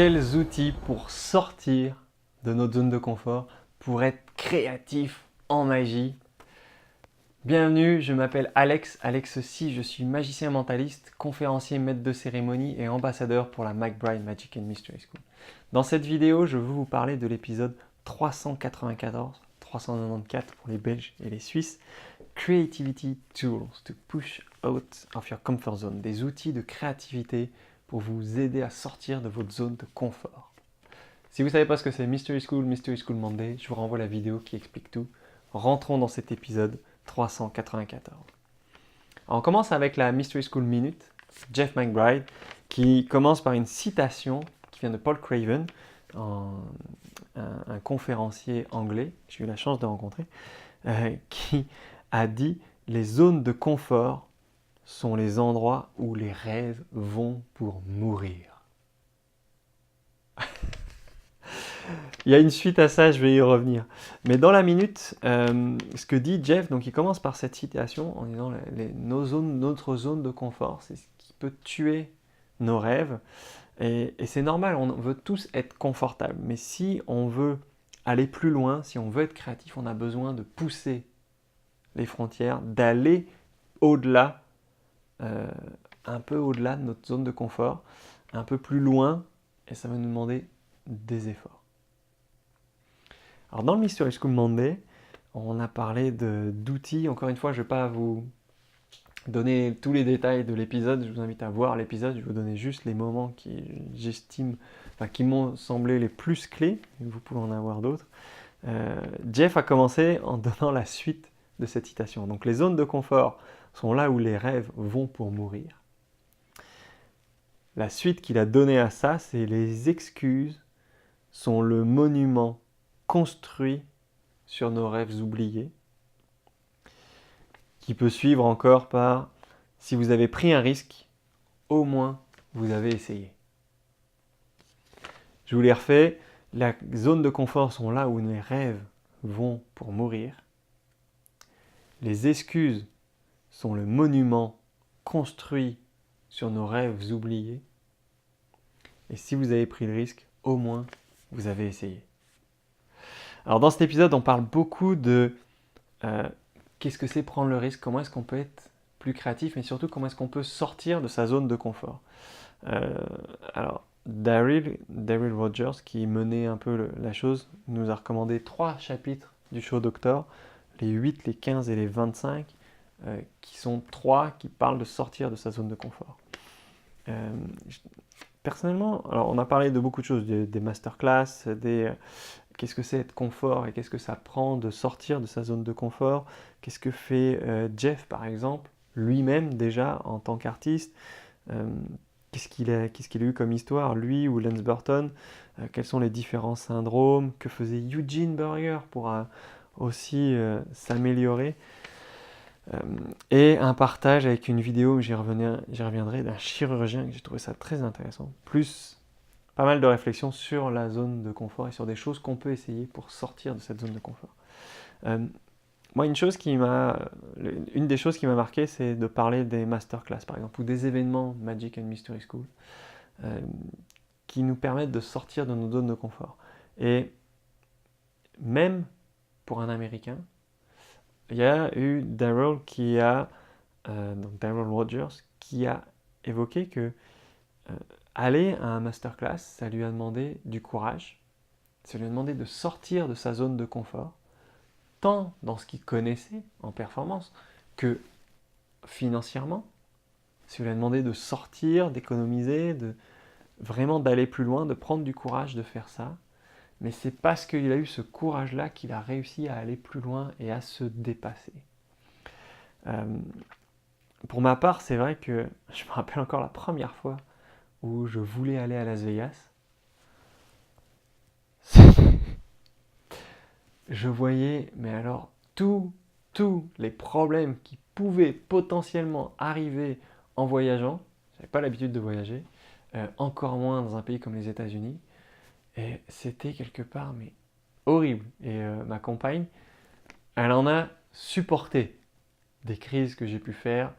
Quels outils pour sortir de notre zone de confort, pour être créatif en magie? Bienvenue, je m'appelle Alex Si, je suis magicien mentaliste, conférencier, maître de cérémonie et ambassadeur pour la McBride Magic and Mystery School. Dans cette vidéo, je veux vous parler de l'épisode 394, 394 pour les Belges et les Suisses, Creativity Tools to push out of your comfort zone, des outils de créativité pour vous aider à sortir de votre zone de confort. Si vous ne savez pas ce que c'est Mystery School Monday, je vous renvoie la vidéo qui explique tout. Rentrons dans cet épisode 394. Alors on commence avec la Mystery School Minute, Jeff McBride, qui commence par une citation qui vient de Paul Craven, un conférencier anglais que j'ai eu la chance de rencontrer, qui a dit « Les zones de confort sont les endroits où les rêves vont pour mourir. » Il y a une suite à ça, je vais y revenir. Mais dans la minute, ce que dit Jeff, donc il commence par cette citation en disant notre zone de confort, c'est ce qui peut tuer nos rêves. Et c'est normal, on veut tous être confortables. Mais si on veut aller plus loin, si on veut être créatif, on a besoin de pousser les frontières, d'aller au-delà, un peu au-delà de notre zone de confort, un peu plus loin, et ça va nous demander des efforts. Alors dans le Mystery School Monday, on a parlé d'outils. Encore une fois, je ne vais pas vous donner tous les détails de l'épisode. Je vous invite à voir l'épisode. Je vais vous donner juste les moments qui m'ont semblé les plus clés. Vous pouvez en avoir d'autres. Jeff a commencé en donnant la suite de cette citation. Donc les zones de confort sont là où les rêves vont pour mourir. La suite qu'il a donnée à ça, c'est les excuses sont le monument construit sur nos rêves oubliés, qui peut suivre encore par « si vous avez pris un risque, au moins vous avez essayé ». Je vous les refais, la zone de confort sont là où les rêves vont pour mourir. Les excuses sont le monument construit sur nos rêves oubliés. Et si vous avez pris le risque, au moins vous avez essayé. Alors dans cet épisode, on parle beaucoup de qu'est-ce que c'est prendre le risque, comment est-ce qu'on peut être plus créatif, mais surtout comment est-ce qu'on peut sortir de sa zone de confort. Alors Daryl Rogers, qui menait un peu la chose, nous a recommandé 3 chapitres du show Doctor, les 8, les 15 et les 25, qui sont 3 qui parlent de sortir de sa zone de confort. Personnellement, alors on a parlé de beaucoup de choses, des masterclass, qu'est-ce que c'est être confort et qu'est-ce que ça prend de sortir de sa zone de confort. Qu'est-ce que fait Jeff, par exemple, lui-même déjà en tant qu'artiste. Qu'est-ce qu'il a eu comme histoire, lui ou Lance Burton. Quels sont les différents syndromes. Que faisait Eugene Burger pour aussi s'améliorer. Et un partage avec une vidéo, j'y reviendrai, d'un chirurgien, que j'ai trouvé ça très intéressant. Plus pas mal de réflexions sur la zone de confort et sur des choses qu'on peut essayer pour sortir de cette zone de confort. Moi, une des choses qui m'a marqué, c'est de parler des masterclass, par exemple, ou des événements Magic and Mystery School, qui nous permettent de sortir de nos zones de confort. Et même pour un Américain, il y a eu Daryl Rogers, qui a évoqué que aller à un masterclass, ça lui a demandé du courage, ça lui a demandé de sortir de sa zone de confort, tant dans ce qu'il connaissait en performance que financièrement. Ça lui a demandé de sortir, d'économiser, vraiment d'aller plus loin, de prendre du courage de faire ça. Mais c'est parce qu'il a eu ce courage-là qu'il a réussi à aller plus loin et à se dépasser. Pour ma part, c'est vrai que je me rappelle encore la première fois où je voulais aller à Las Vegas. Je voyais, mais alors, tous les problèmes qui pouvaient potentiellement arriver en voyageant. Je n'avais pas l'habitude de voyager, encore moins dans un pays comme les États-Unis. Et c'était quelque part, mais horrible. Et ma compagne, elle en a supporté des crises que j'ai pu faire,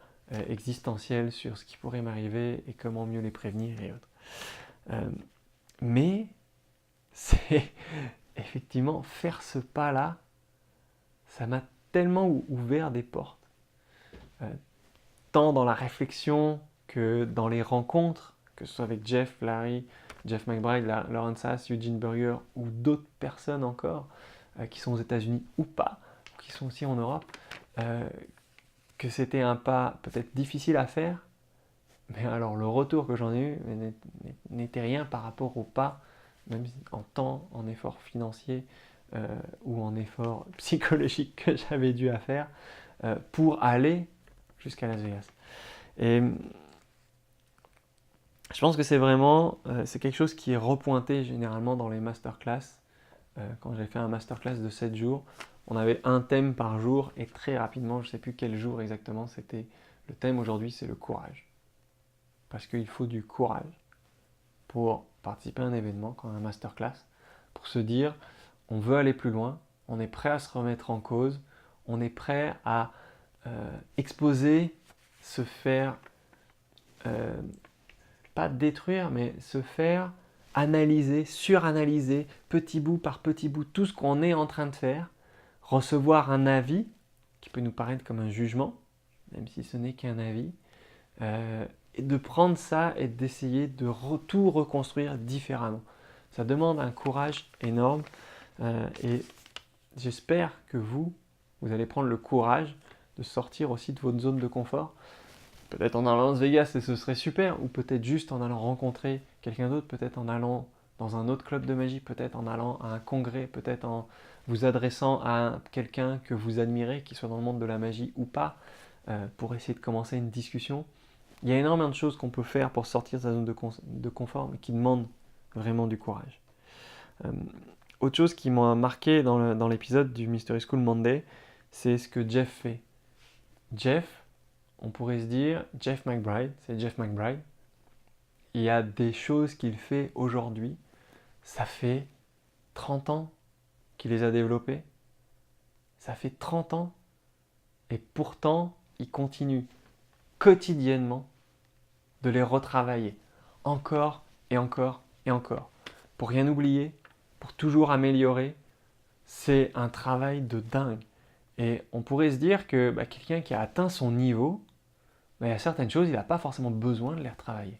existentielles, sur ce qui pourrait m'arriver et comment mieux les prévenir et autres. Mais c'est effectivement faire ce pas-là, ça m'a tellement ouvert des portes, tant dans la réflexion que dans les rencontres, que ce soit avec Jeff, Larry, Jeff McBride, Lawrence Haas, Eugene Burger ou d'autres personnes encore qui sont aux États-Unis ou pas, ou qui sont aussi en Europe, que c'était un pas peut-être difficile à faire, mais alors le retour que j'en ai eu n'était rien par rapport au pas, même en temps, en effort financier ou en effort psychologique que j'avais dû à faire pour aller jusqu'à Las Vegas. Et je pense que c'est vraiment, c'est quelque chose qui est repointé généralement dans les masterclass. Quand j'ai fait un masterclass de 7 jours, on avait un thème par jour et très rapidement, je ne sais plus quel jour exactement, c'était le thème aujourd'hui, c'est le courage. Parce qu'il faut du courage pour participer à un événement, comme un masterclass, pour se dire, on veut aller plus loin, on est prêt à se remettre en cause, on est prêt à exposer, se faire, pas détruire, mais se faire analyser, suranalyser, petit bout par petit bout, tout ce qu'on est en train de faire, recevoir un avis qui peut nous paraître comme un jugement, même si ce n'est qu'un avis, et de prendre ça et d'essayer de tout reconstruire différemment. Ça demande un courage énorme et j'espère que vous allez prendre le courage de sortir aussi de votre zone de confort. Peut-être en allant à Las Vegas et ce serait super, ou peut-être juste en allant rencontrer quelqu'un d'autre, peut-être en allant dans un autre club de magie, peut-être en allant à un congrès, peut-être en vous adressant à quelqu'un que vous admirez, qui soit dans le monde de la magie ou pas, pour essayer de commencer une discussion. Il y a énormément de choses qu'on peut faire pour sortir de sa zone de confort, mais qui demandent vraiment du courage. Autre chose qui m'a marqué dans l'épisode du Mystery School Monday, c'est ce que Jeff fait. Jeff, on pourrait se dire, Jeff McBride, c'est Jeff McBride. Il y a des choses qu'il fait aujourd'hui, ça fait 30 ans qu'il les a développées. Ça fait 30 ans. Et pourtant, il continue quotidiennement de les retravailler. Encore et encore et encore. Pour rien oublier, pour toujours améliorer, c'est un travail de dingue. Et on pourrait se dire que quelqu'un qui a atteint son niveau, il y a certaines choses, il n'a pas forcément besoin de les retravailler.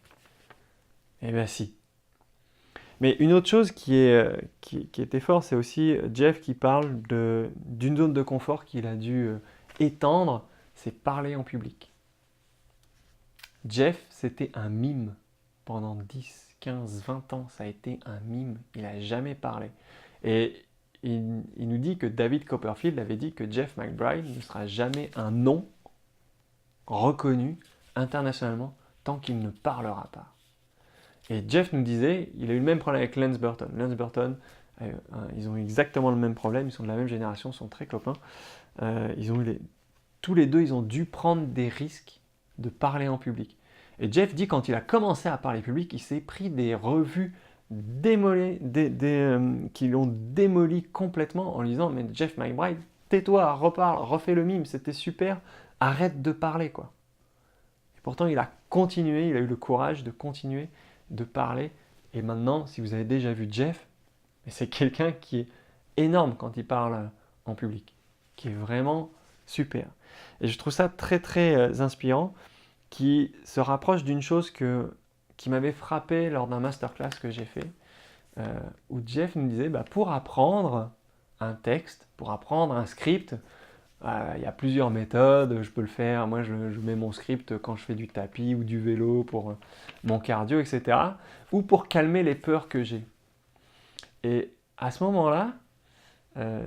Eh bien si. Mais une autre chose qui était fort, c'est aussi Jeff qui parle d'une zone de confort qu'il a dû étendre, c'est parler en public. Jeff, c'était un mime pendant 10, 15, 20 ans. Ça a été un mime. Il n'a jamais parlé. Et il nous dit que David Copperfield avait dit que Jeff McBride ne sera jamais un nom reconnu internationalement tant qu'il ne parlera pas. Et Jeff nous disait, il a eu le même problème avec Lance Burton. Lance Burton, ils ont eu exactement le même problème, ils sont de la même génération, ils sont très copains. Tous les deux, ils ont dû prendre des risques de parler en public. Et Jeff dit, quand il a commencé à parler public, il s'est pris des revues qui l'ont démoli complètement en lui disant, mais Jeff McBride, tais-toi, reparle, refais le mime, c'était super, arrête de parler, quoi. Et pourtant, il a continué, il a eu le courage de continuer de parler. Et maintenant, si vous avez déjà vu Jeff, c'est quelqu'un qui est énorme quand il parle en public, qui est vraiment super. Et je trouve ça très très inspirant, qui se rapproche d'une chose qui m'avait frappé lors d'un masterclass que j'ai fait, où Jeff nous disait, pour apprendre un texte, pour apprendre un script, il y a plusieurs méthodes, je peux le faire, moi je mets mon script quand je fais du tapis ou du vélo pour mon cardio, etc. Ou pour calmer les peurs que j'ai. Et à ce moment-là,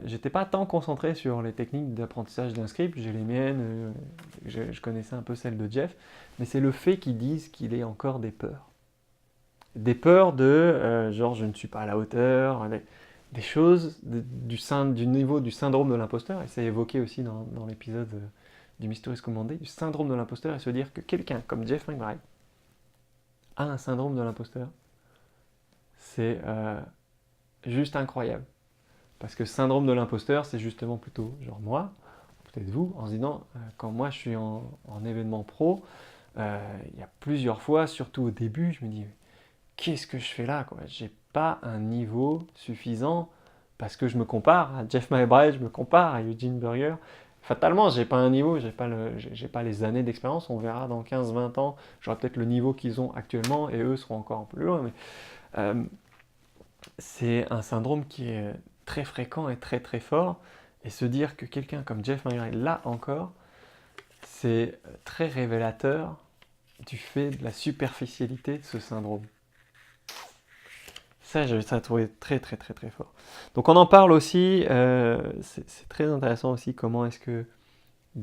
j'étais pas tant concentré sur les techniques d'apprentissage d'un script, j'ai les miennes, je connaissais un peu celles de Jeff, mais c'est le fait qu'ils disent qu'il ait encore des peurs. Des peurs de genre je ne suis pas à la hauteur, des choses du niveau du syndrome de l'imposteur, et c'est évoqué aussi dans l'épisode du Mystery School Monday, du syndrome de l'imposteur, et se dire que quelqu'un comme Jeff McBride a un syndrome de l'imposteur, c'est juste incroyable. Parce que syndrome de l'imposteur, c'est justement plutôt genre moi, peut-être vous, en se disant, quand moi je suis en événement pro, il y a plusieurs fois, surtout au début, je me dis, qu'est-ce que je fais là, quoi? J'ai pas un niveau suffisant parce que je me compare à Jeff McBride, je me compare à Eugene Burger. Fatalement, j'ai pas un niveau, j'ai pas les années d'expérience. On verra dans 15-20 ans, j'aurai peut-être le niveau qu'ils ont actuellement et eux seront encore plus loin. Mais euh, c'est un syndrome qui est très fréquent et très très fort. Et se dire que quelqu'un comme Jeff McBride l'a encore, c'est très révélateur du fait de la superficialité de ce syndrome. Ça, j'ai trouvé très très très très fort. Donc on en parle aussi, c'est très intéressant aussi comment est-ce que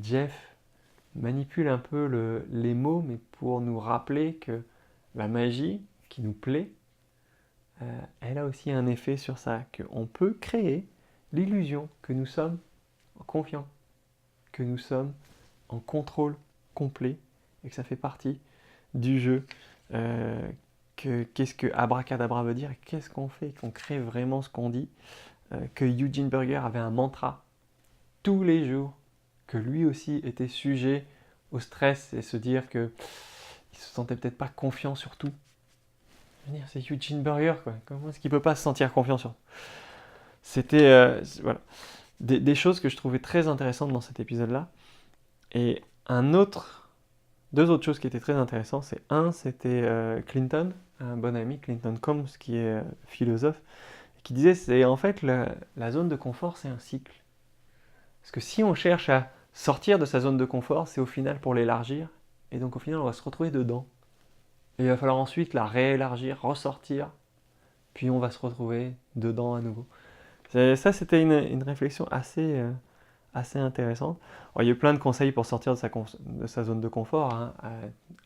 Jeff manipule un peu les mots, mais pour nous rappeler que la magie qui nous plaît, elle a aussi un effet sur ça, qu'on peut créer l'illusion que nous sommes confiants, que nous sommes en contrôle complet et que ça fait partie du jeu. Qu'est-ce que abracadabra veut dire, qu'est-ce qu'on fait, qu'on crée vraiment ce qu'on dit, que Eugene Burger avait un mantra tous les jours, que lui aussi était sujet au stress et se dire que il se sentait peut-être pas confiant sur tout. Je veux dire, c'est Eugene Burger, quoi. Comment est-ce qu'il peut pas se sentir confiant sur tout? C'était voilà, des choses que je trouvais très intéressantes dans cet épisode-là. Et deux autres choses qui étaient très intéressantes, c'était Clinton, un bon ami, Clinton Combs, qui est philosophe, qui disait c'est en fait la zone de confort, c'est un cycle. Parce que si on cherche à sortir de sa zone de confort, c'est au final pour l'élargir, et donc au final on va se retrouver dedans. Et il va falloir ensuite la réélargir, ressortir, puis on va se retrouver dedans à nouveau. Ça, c'était une réflexion assez intéressante. Alors, il y a eu plein de conseils pour sortir de sa zone de confort, hein,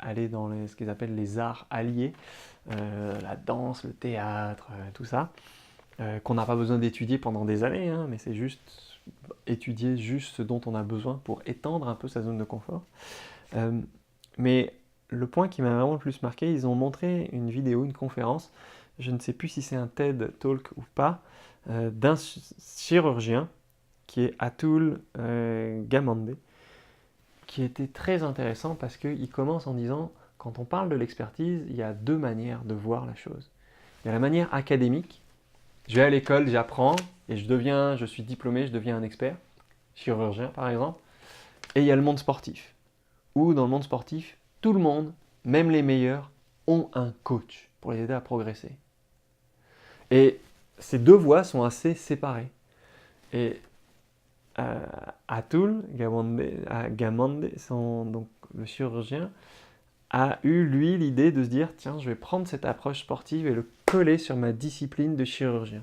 aller dans ce qu'ils appellent les arts alliés, la danse, le théâtre, tout ça, qu'on n'a pas besoin d'étudier pendant des années, hein, mais c'est juste étudier juste ce dont on a besoin pour étendre un peu sa zone de confort. Mais le point qui m'a vraiment le plus marqué, ils ont montré une vidéo, une conférence, je ne sais plus si c'est un TED Talk ou pas, d'un chirurgien qui est Atul Gawande, qui était très intéressant parce qu'il commence en disant, quand on parle de l'expertise, il y a deux manières de voir la chose. Il y a la manière académique, je vais à l'école, j'apprends, et je suis diplômé, je deviens un expert, chirurgien par exemple, et il y a le monde sportif, où dans le monde sportif, tout le monde, même les meilleurs, ont un coach pour les aider à progresser. Et ces deux voies sont assez séparées. Et Atul Gawande, donc le chirurgien, a eu lui l'idée de se dire tiens, je vais prendre cette approche sportive et le coller sur ma discipline de chirurgien.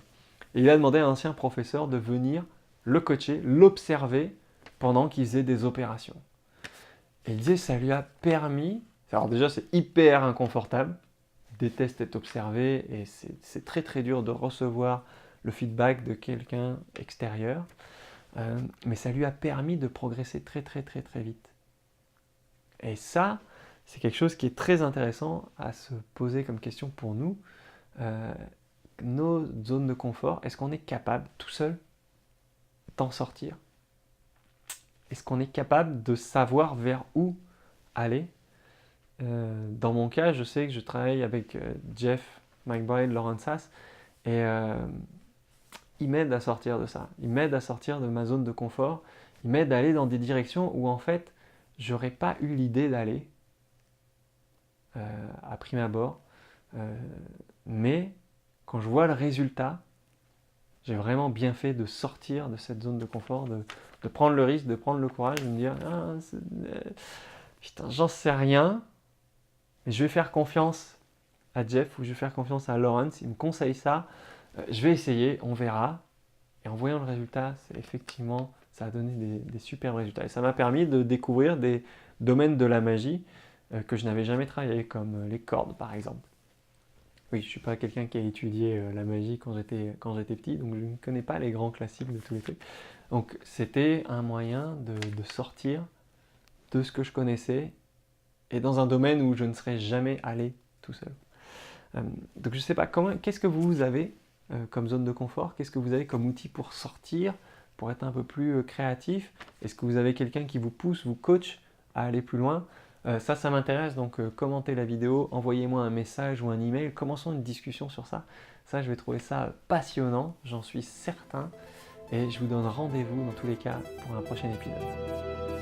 Et il a demandé à un ancien professeur de venir le coacher, l'observer pendant qu'il faisait des opérations. Et il disait ça lui a permis, alors déjà c'est hyper inconfortable, déteste être observé et c'est très très dur de recevoir le feedback de quelqu'un extérieur. Mais ça lui a permis de progresser très très très très vite. Et ça, c'est quelque chose qui est très intéressant à se poser comme question pour nous. Nos zones de confort, est-ce qu'on est capable tout seul d'en sortir? Est-ce qu'on est capable de savoir vers où aller? Dans mon cas, je sais que je travaille avec Jeff McBride, Lawrence Haas, et il m'aide à sortir de ça. Il m'aide à sortir de ma zone de confort. Il m'aide à aller dans des directions où en fait, j'aurais pas eu l'idée d'aller à prime abord. Mais quand je vois le résultat, j'ai vraiment bien fait de sortir de cette zone de confort, de prendre le risque, de prendre le courage, de me dire putain, j'en sais rien, mais je vais faire confiance à Jeff ou je vais faire confiance à Lawrence. Il me conseille ça. Je vais essayer, on verra. Et en voyant le résultat, ça a donné des superbes résultats. Et ça m'a permis de découvrir des domaines de la magie que je n'avais jamais travaillé, comme les cordes par exemple. Oui, je ne suis pas quelqu'un qui a étudié la magie quand j'étais petit, donc je ne connais pas les grands classiques de tous les trucs. Donc c'était un moyen de sortir de ce que je connaissais et dans un domaine où je ne serais jamais allé tout seul. Donc je ne sais pas, qu'est-ce que vous avez comme zone de confort? Qu'est-ce que vous avez comme outil pour sortir, pour être un peu plus créatif? Est-ce que vous avez quelqu'un qui vous pousse, vous coach à aller plus loin? Ça m'intéresse, donc commentez la vidéo, envoyez-moi un message ou un email, commençons une discussion sur ça. Ça, je vais trouver ça passionnant, j'en suis certain, et je vous donne rendez-vous dans tous les cas pour un prochain épisode.